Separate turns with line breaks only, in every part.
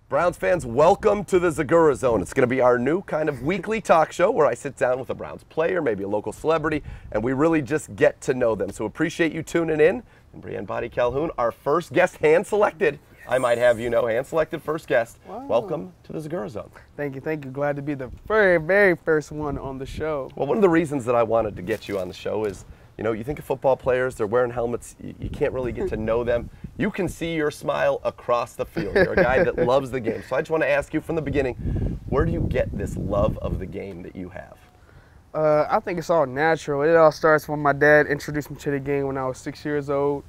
Browns fans, welcome to the Zegura Zone. It's going to be our new kind of weekly talk show where I sit down with a Browns player, maybe a local celebrity, and we really just get to know them. So appreciate you tuning in. And Briean Boddy-Calhoun, our first guest, hand-selected. Yes. I might have you know, hand-selected first guest. Wow. Welcome to the Zegura Zone.
Thank you, thank you. Glad to be the very first one on the show.
Well, one of the reasons that I wanted to get you on the show is, you know, you think of football players, they're wearing helmets, you can't really get to know them. You can see your smile across the field. You're a guy that loves the game. So I just want to ask you from the beginning, where do you get this love of the game that you have?
I think it's all natural. It all starts when my dad introduced me to the game when I was 6 years old.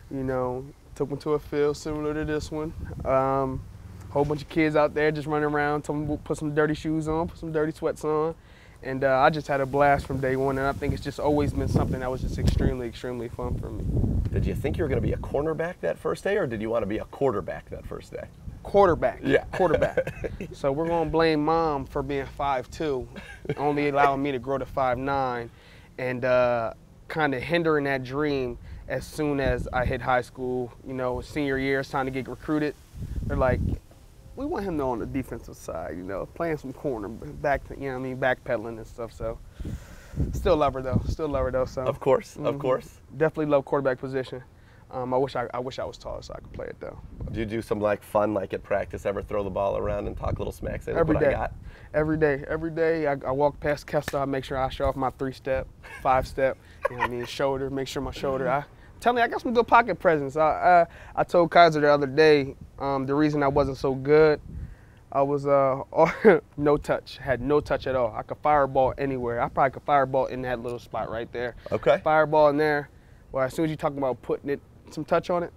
You know, took me to a field similar to this one. Whole bunch of kids out there just running around, told me to put some dirty shoes on, put some dirty sweats on. And I just had a blast from day one, and I think it's just always been something that was just extremely fun for me.
Did you think you were going to be a cornerback that first day, or did you want to be a quarterback that first day?
Quarterback.
Yeah.
Quarterback. So we're going to blame Mom for being 5'2", only allowing me to grow to 5'9", and kind of hindering that dream as soon as I hit high school. You know, senior year, it's time to get recruited. They're like, we want him on the defensive side, you know, playing some corner, back, you know what I mean, backpedaling and stuff. So, still love her though. So.
Of course, of course.
Definitely love quarterback position. I wish I was taller so I could play it though.
Do you do some like fun, like at practice, ever throw the ball around and talk a little smack? Say, look what I got?
Every day. I walk past Kester, I make sure I show off my 3-step, 5-step, you know what I mean, shoulder, make sure my shoulder. Tell me, I got some good pocket presence. I told Kaiser the other day, the reason I wasn't so good, I was no touch, had no touch at all. I could fireball anywhere. I probably could fireball in that little spot right there.
Okay.
Fireball in there. Well, as soon as you talk about putting some touch on it.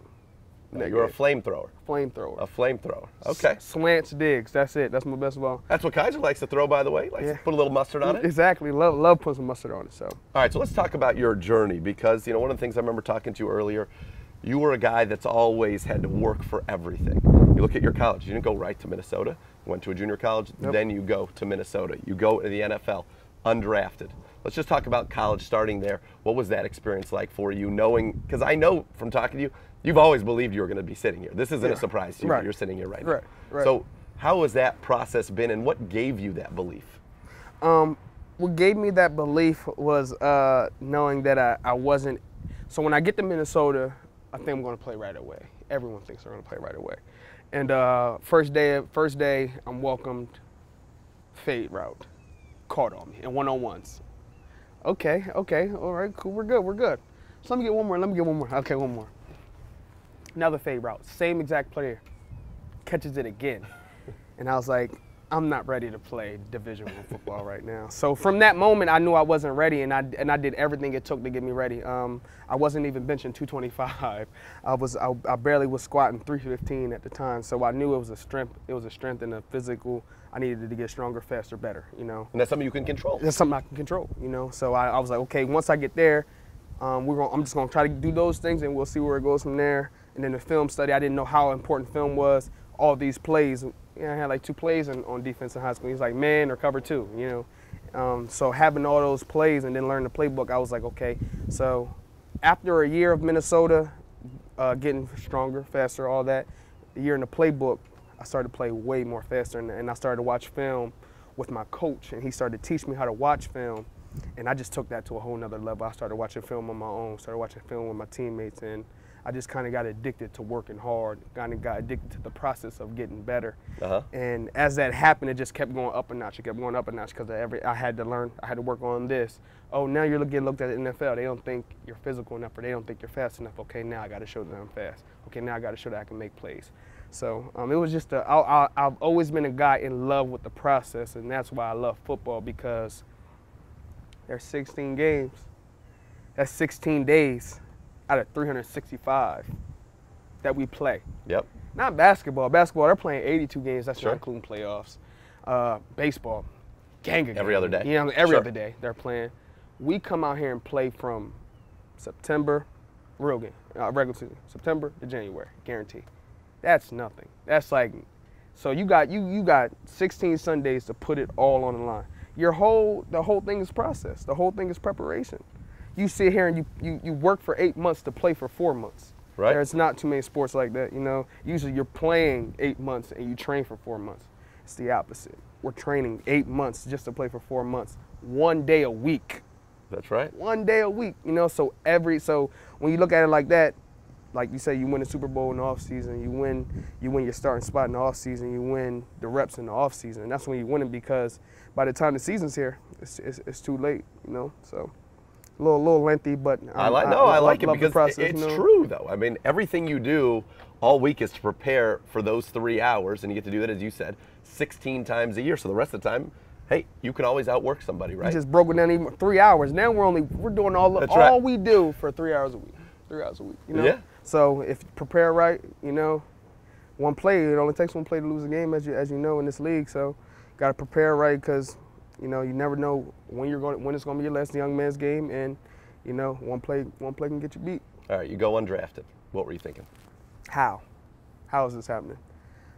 No, you're a flamethrower.
Flamethrower.
A flamethrower. Okay.
Slants, digs. That's it. That's my best ball.
That's what Kaiser likes to throw, by the way. Likes to put a little mustard on it.
Exactly. Love putting some mustard on it. So.
All right. So let's talk about your journey, because you know one of the things I remember talking to you earlier, you were a guy that's always had to work for everything. You look at your college. You didn't go right to Minnesota. You went to a junior college. Yep. Then you go to Minnesota. You go to the NFL, undrafted. Let's just talk about college starting there. What was that experience like for you, knowing, because I know from talking to you, you've always believed you were going to be sitting here. This isn't a surprise to you that you're sitting here right now.
Right.
So how has that process been, and what gave you that belief?
What gave me that belief was knowing that I wasn't, so when I get to Minnesota, I think I'm going to play right away. Everyone thinks they're going to play right away. And first day, I'm welcomed, fade route, caught on me, and one-on-ones. Okay, all right, cool, we're good. So let me get one more. Okay, one more. Another fade route, same exact player, catches it again. And I was like, I'm not ready to play Division I football right now. So from that moment, I knew I wasn't ready, and I did everything it took to get me ready. I wasn't even benching 225. I barely was squatting 315 at the time. So I knew it was a strength. It was a strength and a physical. I needed to get stronger, faster, better. You know.
And that's something you can control.
That's something I can control. You know. So I was like, okay, once I get there, I'm just gonna try to do those things, and we'll see where it goes from there. And then the film study, I didn't know how important film was. All these plays. I had like 2 plays on defense in high school. He's like man or cover 2, you know. So having all those plays and then learning the playbook, I was like, okay. So after a year of Minnesota, getting stronger, faster, all that, the year in the playbook, I started to play way more faster, and I started to watch film with my coach, and he started to teach me how to watch film, and I just took that to a whole nother level. I started watching film on my own, started watching film with my teammates, and I just kind of got addicted to working hard, kind of got addicted to the process of getting better. And as that happened, it just kept going up a notch. It kept going up a notch because I had to learn, I had to work on this. Oh, now you're getting looked at in the NFL. They don't think you're physical enough, or they don't think you're fast enough. Okay, now I got to show that I'm fast. Okay, now I got to show that I can make plays. So it was just, I've always been a guy in love with the process, and that's why I love football, because there's 16 games. That's 16 days out of 365 that we play.
Yep.
Not basketball. Basketball, they're playing 82 games. That's not including playoffs. Baseball, gang of games.
Every other day.
You know, every other day they're playing. We come out here and play from September, real game, regular season, September to January, guaranteed. That's nothing. That's like, so you got 16 Sundays to put it all on the line. The whole thing is process. The whole thing is preparation. You sit here and you work for 8 months to play for 4 months.
Right.
There's not too many sports like that, you know. Usually you're playing 8 months and you train for 4 months. It's the opposite. We're training 8 months just to play for 4 months, 1 day a week.
That's right.
1 day a week, you know. So when you look at it like that, like you say, you win the Super Bowl in the off season, you win your starting spot in the off season, you win the reps in the off season, and that's when you win it, because by the time the season's here, it's too late, you know. So a little lengthy, but
I like it because
process,
it's
you know?
true though. I mean, everything you do all week is to prepare for those 3 hours, and you get to do that, as you said, 16 times a year. So the rest of the time, hey, you can always outwork somebody, right?
You just broke it down even 3 hours. Now we're doing all we do for 3 hours a week. 3 hours a week, you know.
Yeah.
So if you prepare right, you know, one play, it only takes one play to lose a game, as you know, in this league. So got to prepare right, because you know you never know when it's going to be your last young man's game, and you know one play can get you beat.
All right, you go undrafted. What were you thinking?
How is this happening?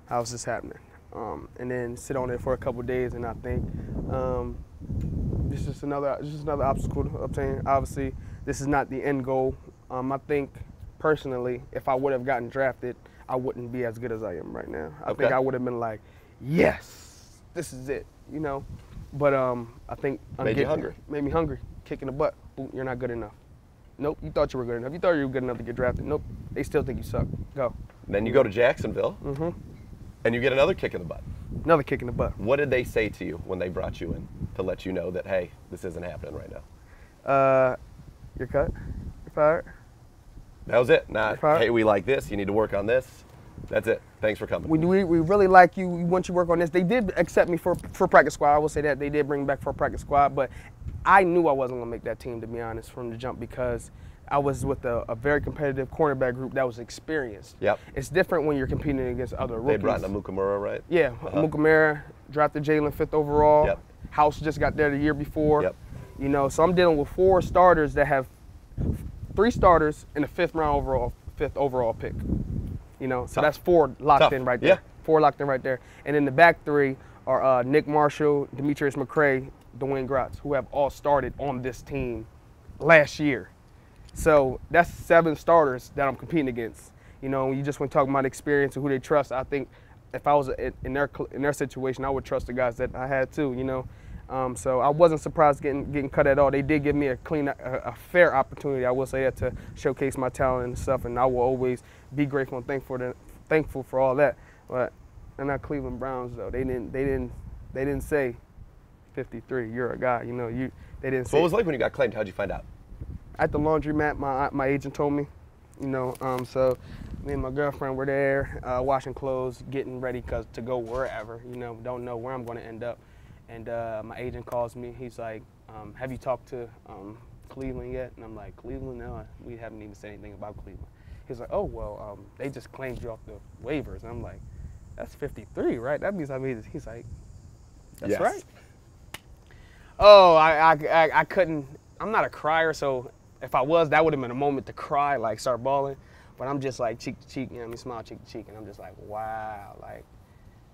How is this happening? And then sit on it for a couple of days, and I think this is just another obstacle to obtain. Obviously, this is not the end goal. I think personally, if I would have gotten drafted, I wouldn't be as good as I am right now. I think I would have been like, yes, this is it, you know. But I think
made you hungry.
Made me hungry. Kick in the butt. Boom, you're not good enough. Nope, you thought you were good enough. You thought you were good enough to get drafted. Nope, they still think you suck. Go.
Then you go to Jacksonville, and you get another kick in the butt.
Another kick in the butt.
What did they say to you when they brought you in to let you know that, hey, this isn't happening right now?
You're cut. You're fired.
That was it. Not, hey, we like this. You need to work on this. That's it. Thanks for coming.
We really like you. We want you to work on this. They did accept me for practice squad. I will say that. They did bring me back for practice squad, but I knew I wasn't going to make that team, to be honest, from the jump, because I was with a very competitive cornerback group that was experienced.
Yep.
It's different when you're competing against other rookies.
They brought in Amukamura, right?
Yeah, Amukamura, drafted Jalen 5th overall.
Yep.
House just got there the year before.
Yep.
You know, so I'm dealing with 4 starters that have 3 starters in the 5th overall pick. You know, so that's 4 locked in right there.
Yeah.
4 locked in right there. And then the back 3 are Nick Marshall, Demetrius McCray, Dwayne Gratz, who have all started on this team last year. So that's 7 starters that I'm competing against. You know, you just want to talk about experience and who they trust. I think if I was in their situation, I would trust the guys that I had too. You know. So I wasn't surprised getting cut at all. They did give me a fair opportunity, I will say that, to showcase my talent and stuff, and I will always be grateful and thankful for all that. But they're not Cleveland Browns though. They didn't say 53. You're a guy. You know, they didn't say.
What was it like when you got claimed? How'd you find out?
At the laundromat, my agent told me. You know, so me and my girlfriend were there, washing clothes, getting ready to go wherever. You know, don't know where I'm going to end up. And my agent calls me. He's like, have you talked to Cleveland yet? And I'm like, Cleveland? No, we haven't even said anything about Cleveland. He's like, oh, well, they just claimed you off the waivers. And I'm like, that's 53, right? That means I made it. He's like, that's
yes.
right. Oh, I couldn't. I'm not a crier, so if I was, that would have been a moment to cry, like start bawling. But I'm just like cheek to cheek, you know what I mean, smile cheek to cheek. And I'm just like, wow, like,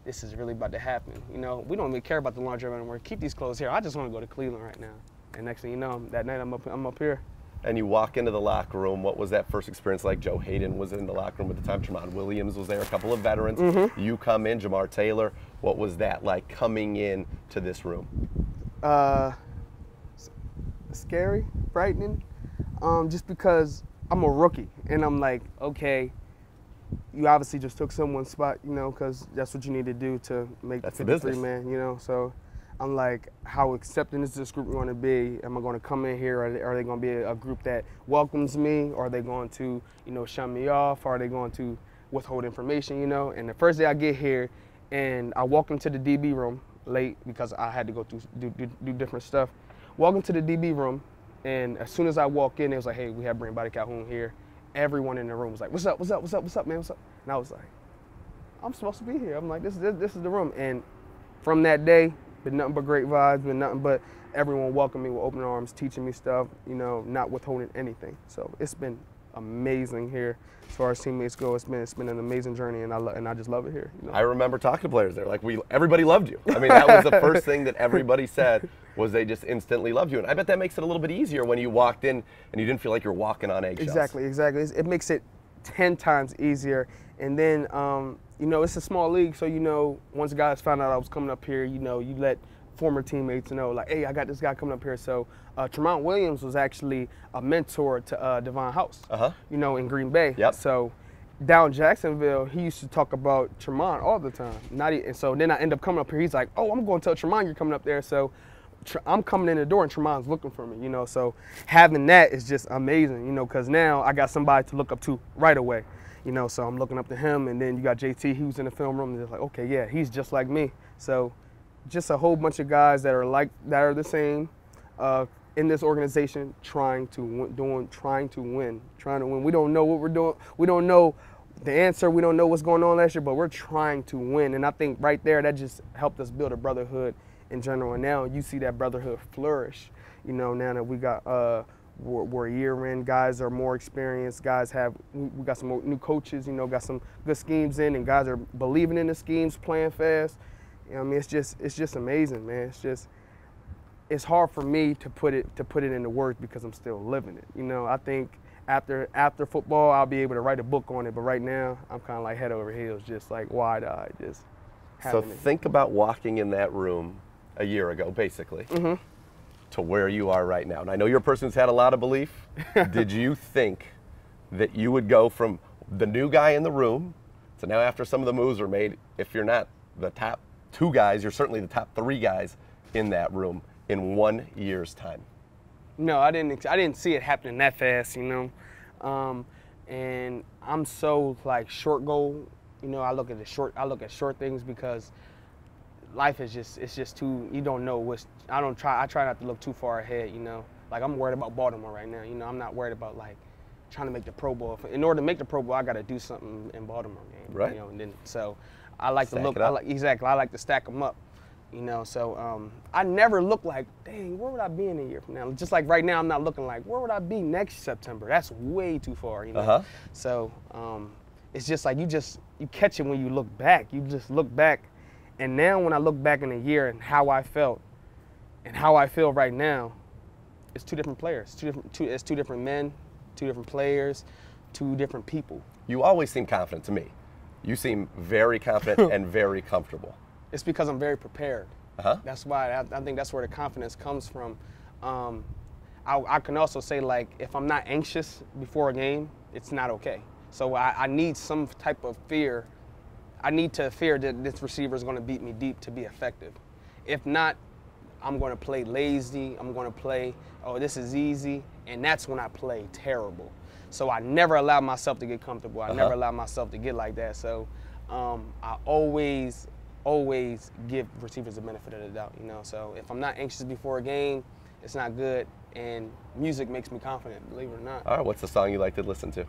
this is really about to happen. You know, we don't really care about the laundry anymore. Keep these clothes here. I just want to go to Cleveland right now. And next thing you know, that night I'm up here.
And you walk into the locker room. What was that first experience like? Joe Hayden was in the locker room at the time. Tremont Williams was there. A couple of veterans. You come in, Jamar Taylor. What was that like coming in to this room?
Scary, frightening. Just because I'm a rookie and I'm like, okay, you obviously just took someone's spot, you know, because that's what you need to do to make the 53 man, you know. So I'm like, how accepting is this group going to be? Am I going to come in here? Are they going to be a group that welcomes me? Or are they going to, you know, shun me off? Or are they going to withhold information, you know? And the first day I get here and I walk into the DB room late because I had to go through do different stuff. Walk into the DB room, and as soon as I walk in, it was like, hey, we have Briean Boddy-Calhoun here. Everyone in the room was like, what's up, what's up, what's up, what's up, man, what's up? And I was like, I'm supposed to be here. I'm like, this is the room. And from that day, been nothing but great vibes, been nothing but everyone welcoming me with open arms, teaching me stuff, you know, not withholding anything. So it's been amazing here. As far as teammates go, it's been an amazing journey, and I just love it here. You know?
I remember talking to players there, like everybody loved you. I mean, that was the first thing that everybody said was they just instantly loved you, and I bet that makes it a little bit easier when you walked in and you didn't feel like you're walking on eggshells.
Exactly. It makes it 10 times easier. And then, you know, it's a small league, so, you know, once guys found out I was coming up here, you know, you let former teammates know, like, hey, I got this guy coming up here. So Tremont Williams was actually a mentor to Devon House, you know, in Green Bay.
Yep.
So down in Jacksonville, he used to talk about Tremont all the time. And so then I end up coming up here. He's like, oh, I'm going to tell Tremont you're coming up there. So I'm coming in the door and Tremont's looking for me, you know. So having that is just amazing, you know, because now I got somebody to look up to right away, you know. So I'm looking up to him, and then you got JT, he was in the film room, and it's like, okay, yeah, he's just like me. So just a whole bunch of guys that are the same in this organization, trying to win. We don't know what we're doing. We don't know the answer. We don't know what's going on last year, but we're trying to win. And I think right there, that just helped us build a brotherhood in general. And now you see that brotherhood flourish. You know, now that we got we're a year in, guys are more experienced. We got some more new coaches. You know, got some good schemes in, and guys are believing in the schemes, playing fast. You know, I mean, it's just amazing, man. It's hard for me to put it into words because I'm still living it. You know, I think after football, I'll be able to write a book on it. But right now, I'm kind of like head over heels, just like wide-eyed, just
So think about walking in that room a year ago, basically, to where you are right now. And I know you're a person who's had a lot of belief. Did you think that you would go from the new guy in the room to now, after some of the moves were made, if you're not the top 2 guys, you're certainly the top 3 guys in that room in 1 year's time?
No, I didn't see it happening that fast, you know. And I'm so like short goal, you know. I look at short things because life is just too, you don't know I try not to look too far ahead, you know. Like, I'm worried about Baltimore right now, you know. I'm not worried about like trying to make the Pro Bowl. In order to make the Pro Bowl, I got to do something in Baltimore game,
right?
You know, and then so I like
Stack
to look.
it up.
I like to stack them up, you know. So I never look like, dang, where would I be in a year from now? Just like right now, I'm not looking like, where would I be next September? That's way too far, you know. So it's just like you catch it when you look back. You just look back, and now when I look back in a year and how I felt and how I feel right now, it's 2 different players. It's 2 different men, 2 different players, 2 different people.
You always seem confident to me. You seem very confident and very comfortable.
It's because I'm very prepared. That's why I think that's where the confidence comes from. I can also say, like, if I'm not anxious before a game, it's not okay. So I need some type of fear. I need to fear that this receiver is going to beat me deep to be effective. If not, I'm going to play lazy. I'm going to play, oh, this is easy. And that's when I play terrible. So I never allow myself to get comfortable. I never allow myself to get like that. So I always give receivers the benefit of the doubt, you know. So if I'm not anxious before a game, it's not good. And music makes me confident, believe it or not.
All right, what's the song you like to listen to?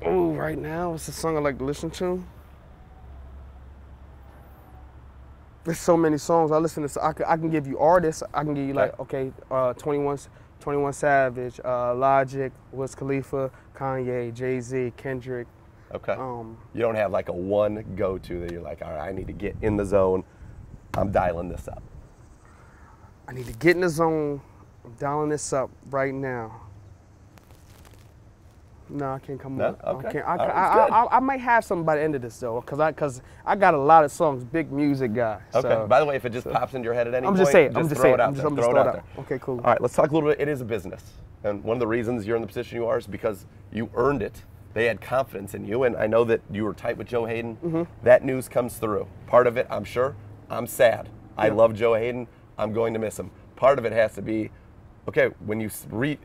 Right now, it's a song I like to listen to. There's so many songs I listen to. I can give you artists. I can give you like, okay, 21 Savage, Logic, Wiz Khalifa, Kanye, Jay-Z, Kendrick.
Okay. You don't have like a one go-to that you're like, all right, I need to get in the zone. I'm dialing this up.
I need to get in the zone. I'm dialing this up right now. No, I can't come up.
Okay.
I might have something by the end of this though, cause I got a lot of songs. Big music guy.
Okay.
So,
by the way, if it just pops into your head at any point,
just throw it out
there.
Okay, cool.
All right, let's talk a little bit. It is a business, and one of the reasons you're in the position you are is because you earned it. They had confidence in you, and I know that you were tight with Joe Hayden. That news comes through. Part of it, I'm sure, I'm sad. I love Joe Hayden. I'm going to miss him. Part of it has to be, okay, when you read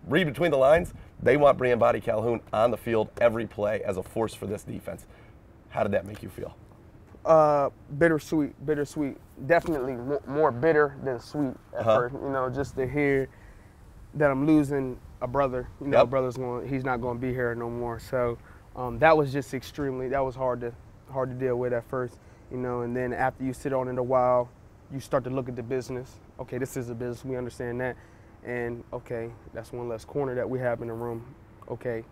between the lines, they want Briean Boddy-Calhoun on the field every play as a force for this defense. How did that make you feel?
Bittersweet. Definitely more bitter than sweet at first. You know, just to hear that I'm losing a brother. You know, he's not going to be here no more. So that was just that was hard to deal with at first. You know, and then after you sit on it a while, you start to look at the business. Okay, this is a business. We understand that. And, okay, that's one less corner that we have in the room. Okay,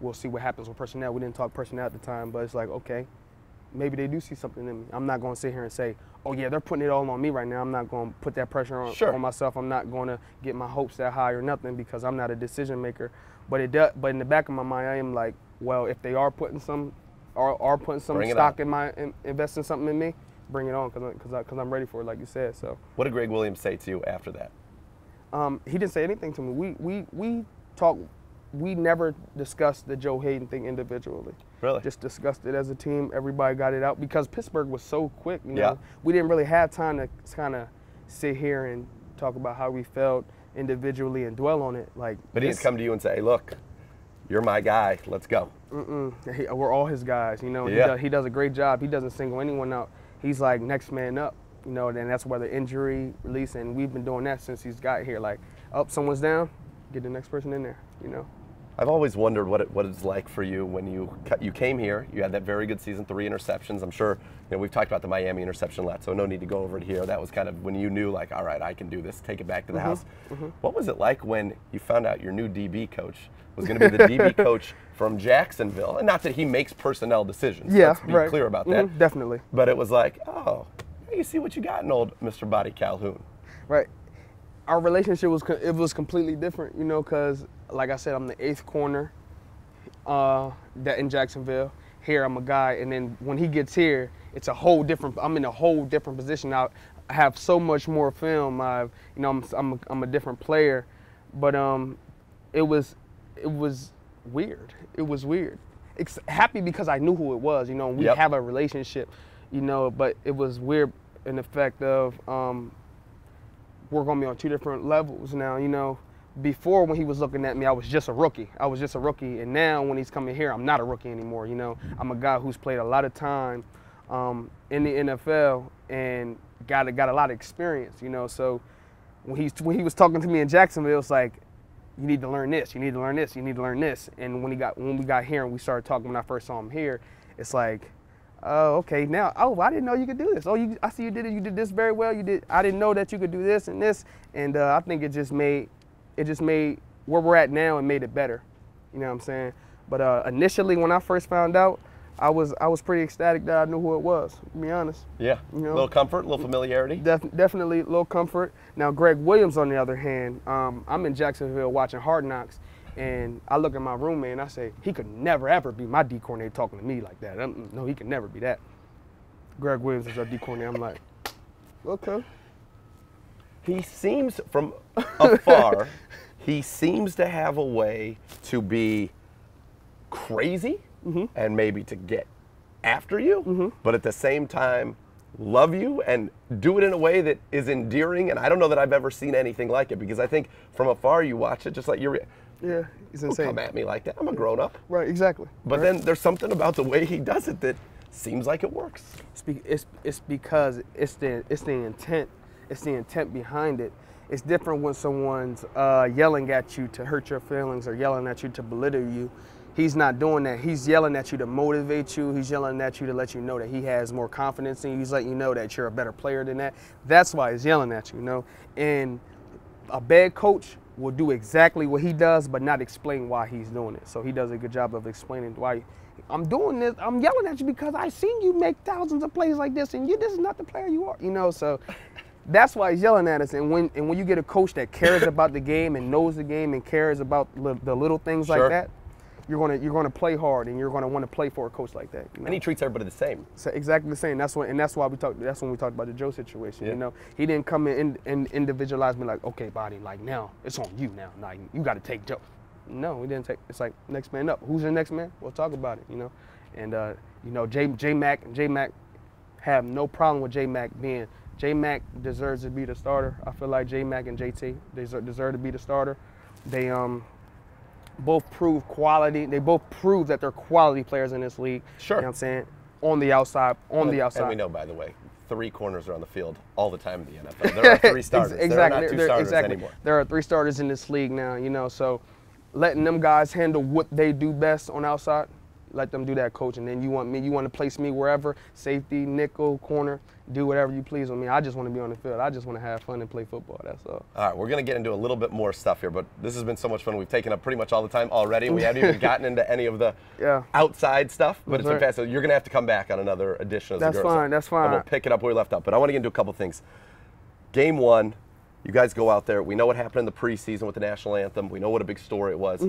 we'll see what happens with personnel. We didn't talk personnel at the time, but it's like, okay, maybe they do see something in me. I'm not going to sit here and say, oh, yeah, they're putting it all on me right now. I'm not going to put that pressure on myself. I'm not going to get my hopes that high or nothing because I'm not a decision maker. But but in the back of my mind, I am like, well, if they are putting some stock in investing something in me, bring it on, because I'm ready for it, like you said. So.
What did Greg Williams say to you after that?
He didn't say anything to me. We talked. We never discussed the Joe Hayden thing individually.
Really?
Just discussed it as a team. Everybody got it out because Pittsburgh was so quick. You know,
yeah.
We didn't really have time to kind of sit here and talk about how we felt individually and dwell on it. Like,
but he didn't come to you and say, hey, "Look, you're my guy. Let's go."
We're all his guys. You know, yeah. He does a great job. He doesn't single anyone out. He's like next man up. You know, and that's where the injury release, and we've been doing that since he's got here. Like, someone's down, get the next person in there. You know.
I've always wondered what it's like for you when you came here. You had that very good season, 3 interceptions. I'm sure we've talked about the Miami interception a lot, so no need to go over it here. That was kind of when you knew, like, all right, I can do this. Take it back to the house. What was it like when you found out your new DB coach was going to be the DB coach from Jacksonville? And not that he makes personnel decisions.
Yeah,
let's be clear about that.
Definitely.
But it was like, oh, you see what you got in old Mr. Boddy-Calhoun.
Right. Our relationship was completely different, you know, because like I said, I'm the 8th corner that in Jacksonville. Here I'm a guy, and then when he gets here, it's a whole different. I'm in a whole different position now. I have so much more film. I'm a different player, but it was weird. It was weird. Happy because I knew who it was. You know, we have a relationship. You know, but it was weird in the fact of we're gonna be on 2 different levels now. You know. Before, when he was looking at me, I was just a rookie. And now when he's coming here, I'm not a rookie anymore. You know, I'm a guy who's played a lot of time in the NFL and got a lot of experience. You know, so when he was talking to me in Jacksonville, it's like, you need to learn this, you need to learn this, you need to learn this. And when we got here and we started talking, when I first saw him here, it's like, oh, okay, now, I didn't know you could do this. Oh, I see you did it. You did this very well. I didn't know that you could do this and this. And I think it just made where we're at now and made it better. You know what I'm saying? But initially, when I first found out, I was pretty ecstatic that I knew who it was, to be honest.
Yeah, you know? A little comfort, a little familiarity.
Definitely a little comfort. Now, Greg Williams, on the other hand, I'm in Jacksonville watching Hard Knocks, and I look at my roommate and I say, he could never, ever be my D coordinator talking to me like that. No, he can never be that. Greg Williams is our D coordinator. I'm like, okay.
He seems, from afar, he seems to have a way to be crazy and maybe to get after you, but at the same time, love you and do it in a way that is endearing. And I don't know that I've ever seen anything like it, because I think from afar you watch it just like you're.
Yeah, he's insane.
Don't come at me like that. I'm a grown up.
Right, exactly.
But then there's something about the way he does it that seems like it works.
It's because it's the intent. It's the intent behind it. It's different when someone's yelling at you to hurt your feelings or yelling at you to belittle you. He's not doing that. He's yelling at you to motivate you. He's yelling at you to let you know that he has more confidence in you. He's letting you know that you're a better player than that. That's why he's yelling at you, you know. And a bad coach will do exactly what he does, but not explain why he's doing it. So he does a good job of explaining why. I'm doing this. I'm yelling at you because I've seen you make thousands of plays like this, and this is not the player you are, you know. So that's why he's yelling at us. And when you get a coach that cares about the game and knows the game and cares about the little things like that, you're gonna play hard and you're gonna want to play for a coach like that. You know?
And he treats everybody the same.
So exactly the same. That's why we talked. That's when we talked about the Joe situation. You know, he didn't come in and individualize me like, okay, Body, like now it's on you now. Now you got to take Joe. No, we didn't take. It's like next man up. Who's the next man? We'll talk about it. You know, and you know, J Mac have no problem with J Mac being. J Mac deserves to be the starter. I feel like J Mac and JT deserve to be the starter. They both prove quality. They both prove that they're quality players in this league.
Sure.
You know what I'm saying? On the outside. And
we know, by the way, 3 corners are on the field all the time in the NFL. There are 3 starters.
Exactly.
There are not 2 starters anymore.
There are 3 starters in this league now, you know, so letting them guys handle what they do best on the outside, let them do that, coach. And then you want to place me wherever, safety, nickel, corner, do whatever you please with me. I just want to be on the field. I just want to have fun and play football. That's all. All
right, we're going to get into a little bit more stuff here, but this has been so much fun. We've taken up pretty much all the time already. We haven't even gotten into any of the outside stuff, but it's been fast. So you're going to have to come back on another edition of Zegura.
That's fine. That's fine.
And we'll pick it up where we left off. But I want to get into a couple things. Game 1, you guys go out there. We know what happened in the preseason with the national anthem. We know what a big story it was.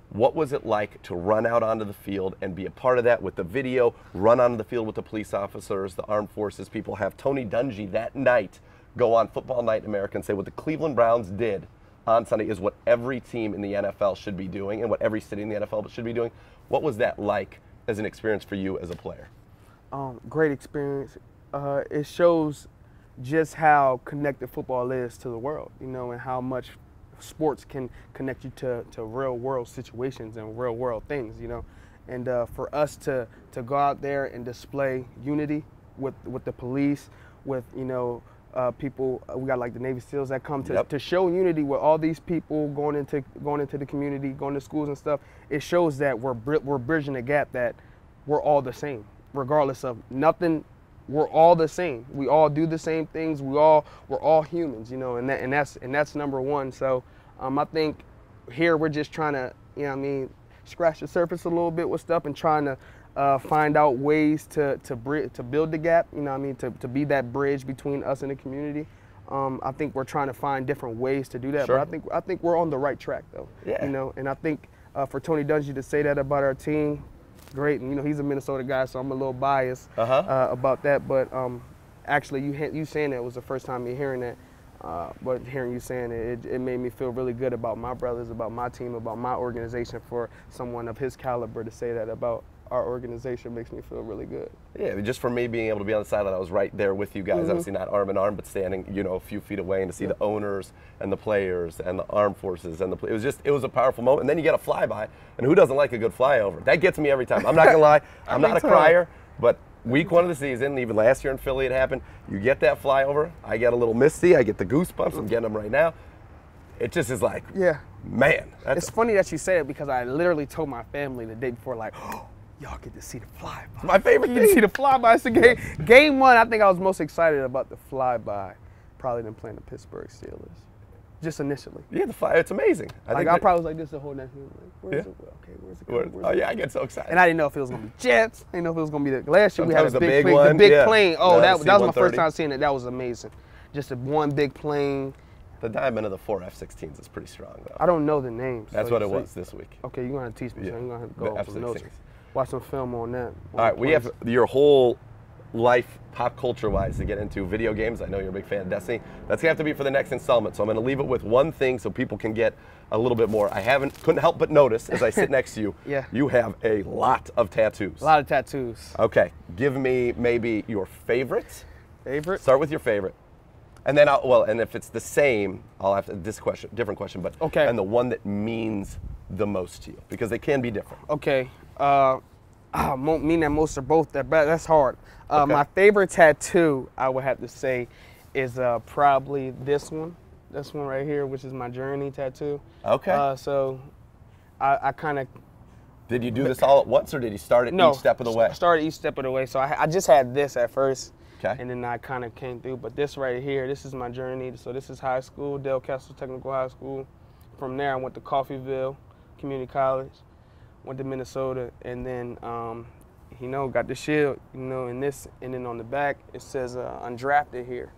What was it like to run out onto the field and be a part of that with the video, run onto the field with the police officers, the armed forces people, have Tony Dungy that night go on Football Night in America and say what the Cleveland Browns did on Sunday is what every team in the NFL should be doing and what every city in the NFL should be doing. What was that like as an experience for you as a player?
Great experience. It shows just how connected football is to the world, you know, and how much sports can connect you to real world situations and real world things, you know. And for us to go out there and display unity with the police, with, you know, people, we got like the Navy SEALs that come to show unity with all these people going into the community, going to schools and stuff. It shows that we're bridging the gap, that we're all the same, regardless of nothing. We're all the same. We all do the same things. We're all humans, you know, and that's number one. So I think here we're just trying to, you know what I mean, scratch the surface a little bit with stuff and trying to find out ways to build the gap, you know what I mean, to be that bridge between us and the community. I think we're trying to find different ways to do that.
Sure.
But I think we're on the right track though.
Yeah.
You know, and I think for Tony Dungy to say that about our team, great. And you know, he's a Minnesota guy, so I'm a little biased about that. But actually, you saying that was the first time me hearing that. But hearing you saying it made me feel really good about my brothers, about my team, about my organization. For someone of his caliber to say that about our organization makes me feel really good.
Yeah, just for me being able to be on the sideline, I was right there with you guys. Obviously not arm in arm, but standing, you know, a few feet away, and to see the owners and the players and the armed forces and it was a powerful moment. And then you get a flyby, and who doesn't like a good flyover? That gets me every time. I'm not gonna lie, I'm not a crier, but week one of the season, even last year in Philly, it happened. You get that flyover, I get a little misty, I get the goosebumps. I'm getting them right now. It just is like, man.
It's funny that you say it, because I literally told my family the day before, like, oh, y'all get to see the flyby.
It's my favorite thing.
You get to see the flyby. It's the game one. I think I was most excited about the flyby, probably than playing the Pittsburgh Steelers, just initially.
Yeah, the fly. It's amazing.
I probably was like this the whole night. Like, where's it? Okay, where's it going?
Oh yeah, I get so excited.
And I didn't know if it was gonna be Jets. I didn't know if it was gonna be the last year we had a
big
plane,
one.
the big plane. Oh, that was my first
C-130.
time seeing it. That was amazing. Just one big plane.
The diamond of the 4 F-16s is pretty strong, though.
I don't know the names.
That's what it was this week.
Okay, you're gonna teach me.
Yeah.
So you're gonna have to go
The
over some notes.
F-16s.
Watch some film on that.
All right, we have your whole life, pop culture-wise, to get into video games. I know you're a big fan of Destiny. That's gonna have to be for the next installment. So I'm gonna leave it with one thing so people can get a little bit more. Couldn't help but notice as I sit next to you, you have a lot of tattoos.
A lot of tattoos.
Okay, give me maybe your favorite.
Favorite?
Start with your favorite. And then and if it's the same, I'll have to, different question, but
okay.
And the one that means the most to you, because they can be different.
Okay. Mean that most are both that bad. That's hard.
Okay.
My favorite tattoo, I would have to say, is probably this one. This one right here, which is my Journey tattoo.
Okay.
So I kind of.
Did you do this all at once, or did you start at each step of the way?
I started each step of the way. So I just had this at first.
Okay.
And then I kind of came through. But this right here, this is my journey. So this is high school, Del Castle Technical High School. From there, I went to Coffeyville Community College, went to Minnesota, and then, you know, got the shield, you know, and then on the back, it says undrafted here.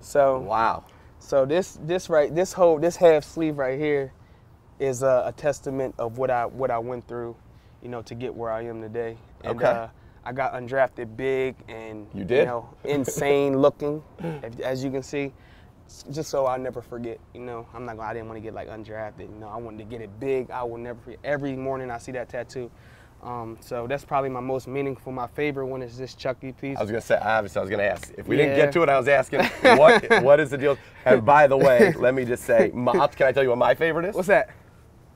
So.
Wow.
So this half sleeve right here is a testament of what I went through, you know, to get where I am today. And,
okay.
I got undrafted big and
you did?
You know, insane looking, as you can see, just so I never forget. You know, I didn't want to get like undrafted. You know, I wanted to get it big. I will never forget. Every morning I see that tattoo. So that's probably my most meaningful. My favorite one is this Chucky piece.
I was gonna say, obviously, I was gonna ask. If we didn't get to it, I was asking what is the deal. And by the way, let me just say, can I tell you what my favorite is?
What's that?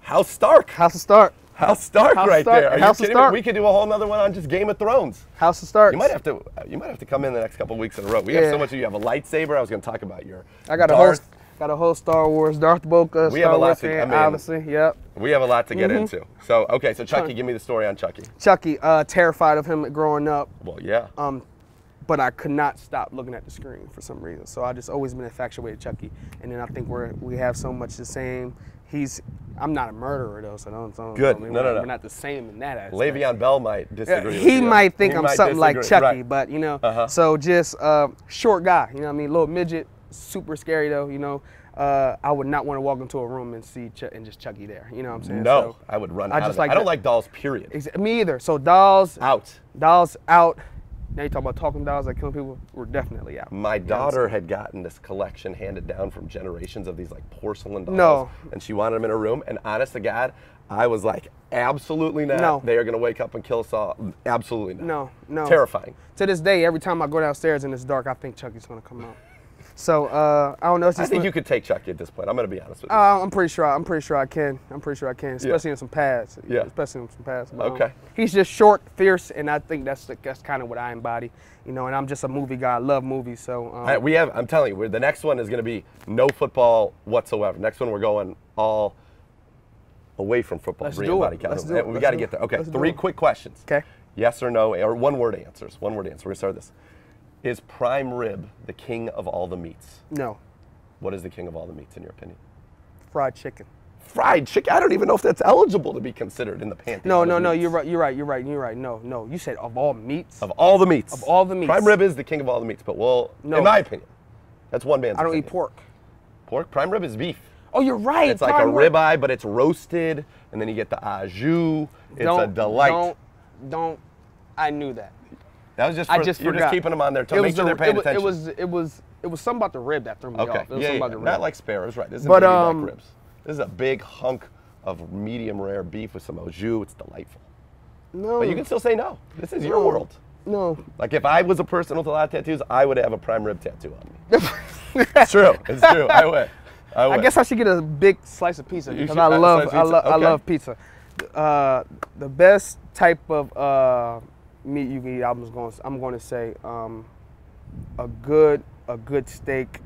House Stark.
House of Stark.
House Stark right there. Are you kidding me?
Stark.
We could do a whole nother one on just Game of Thrones.
House of Stark.
You might have to come in the next couple of weeks in a row. We have so much. You have a lightsaber. I was going to talk about your.
I got a whole Star Wars, Darth Boca.
We have a lot to.
Obviously, yep.
We have a lot to get into. So okay, so Chucky, give me the story on Chucky.
Chucky, terrified of him growing up.
Well, yeah.
But I could not stop looking at the screen for some reason. So I just always been infatuated with Chucky. And then I think we have so much the same. I'm not a murderer though, so don't.
Good.
No.
We're
not the same in that aspect.
Le'Veon Bell might disagree.
Yeah, he might think I'm something like Chucky,
right.
but you know. So just short guy, you know what I mean? Little midget, super scary though, you know. I would not want to walk into a room and see and just Chucky there. You know what I'm saying?
No,
So,
I would run
I
out
just
of it.
like
I don't
that.
like dolls, period.
Me either. So dolls
Out.
Dolls out. Now you talk about talking dolls that kill people. We're definitely out.
My
You know what I'm
daughter
saying?
had gotten this collection handed down from generations of these like porcelain dolls.
No.
And she wanted them in her room. And honest to God, I was like, absolutely not.
No.
They are going to wake up and kill us all. Absolutely not.
No, no.
Terrifying.
To this day, every time I go downstairs and it's dark, I think Chucky's gonna come out. So I don't know. It's
I
just
think you could take Chucky at this point. I'm going to be honest with you.
I'm pretty sure I can. I'm pretty sure I can, especially in some pads.
Yeah.
Especially in some pads. But,
Okay.
He's just short, fierce, and I think that's kind of what I embody. You know, and I'm just a movie guy. I love movies, so.
I'm telling you, the next one is going to be no football whatsoever. Next one, we're going all away from football.
Let's
Briean
do it.
Boddy-Calhoun.
Let's do it.
We
Let's
got to
do
get
it.
there. Okay,
Let's do
3
it.
quick questions.
Okay.
Yes or no, or one-word answers. One-word answer. We're going to start this. Is prime rib the king of all the meats?
No.
What is the king of all the meats, in your opinion?
Fried chicken.
Fried chicken? I don't even know if that's eligible to be considered in the pantheon.
No.
of meats.
You're right. No. You said of all meats.
Of all the meats.
Of all the meats.
Prime rib is the king of all the meats, but
No.
in my opinion, that's one man's
I don't eat
opinion.
pork.
Pork? Prime rib is beef.
Oh, you're right.
It's like a ribeye, but it's roasted, and then you get the au jus. It's a delight.
Don't. I knew that.
That was just
I
for,
just
you're
forgot.
just keeping them on there to
It
make
was
sure they're paying attention.
It was something about the rib that threw me
Okay.
off. It was
Yeah,
something
yeah.
about the rib.
Not like sparrows, right? This is
But,
baby back ribs. This is a big hunk of medium rare beef with some au jus. It's delightful.
No.
But you can still say no. This is your world.
No.
Like if I was a person with a lot of tattoos, I would have a prime rib tattoo on me. It's true. It's true. I would.
I guess I should get a big slice of pizza
You
because
should
I
have a
love
slice of pizza?
I
Okay.
love pizza. The best type of meat you can eat, I'm going to say a good steak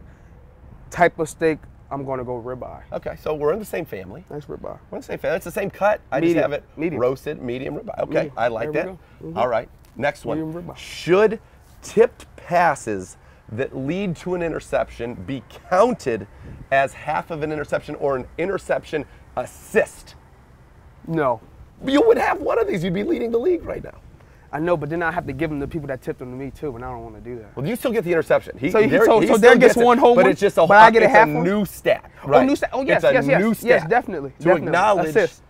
type of steak. I'm going to go ribeye.
Okay, so we're in the same family.
Nice ribeye.
We're in the same family. It's the same cut. I
Medium.
just have it
Medium.
roasted, medium ribeye. Okay,
Medium.
I like
There
that.
we go. Mhm.
All right, next one.
Medium ribeye.
Should tipped passes that lead to an interception be counted as half of an interception or an interception assist?
No.
You would have one of these. You'd be leading the league right now.
I know, but then I have to give them to people that tipped them to me too, and I don't want to do that.
Well, you still get the interception.
So
still
there gets one whole
but
one,
it's just a,
but I get a
it's
half
a
one?
new stat. Right.
Oh, new stat. Oh, yes,
it's a
yes.
new stat.
Yes, definitely.
To
definitely.
acknowledge,
Assist.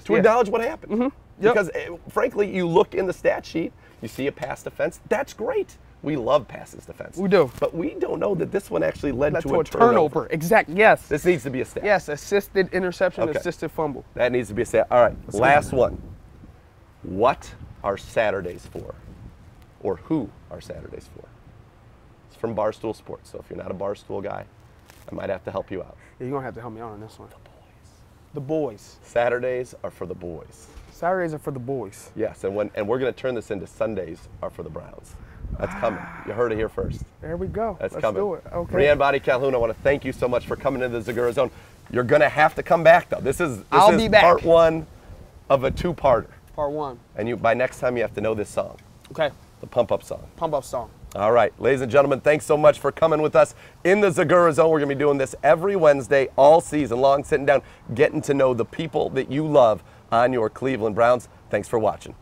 to
yes.
acknowledge what happened.
Yep.
Because frankly, you look in the stat sheet, you see a pass defense. That's great. We love passes defense.
We do.
But we don't know that this one actually led
That's
to a turnover.
Exactly. Yes.
This needs to be a stat.
Yes. Assisted interception,
Okay.
assisted fumble.
That needs to be a stat. All right, last one. What are Saturdays for? Or who are Saturdays for? It's from Barstool Sports, so if you're not a Barstool guy, I might have to help you out.
Yeah, you're gonna have to help me out on this one. The boys.
Saturdays are for the boys.
Saturdays are for the boys.
Yes, and we're going to turn this into Sundays are for the Browns. That's coming. You heard it here first.
There we go.
That's
Let's
coming.
do it. Okay.
Briean Boddy-Calhoun, I want to thank you so much for coming into the Zegura Zone. You're going to have to come back, though. This is
I'll be back.
part one of a two-parter.
Part one.
And by next time, you have to know this song,
Okay.
the pump-up song.
Pump up song.
All right, ladies and gentlemen, thanks so much for coming with us in the Zegura Zone. We're going to be doing this every Wednesday, all season long, sitting down, getting to know the people that you love on your Cleveland Browns. Thanks for watching.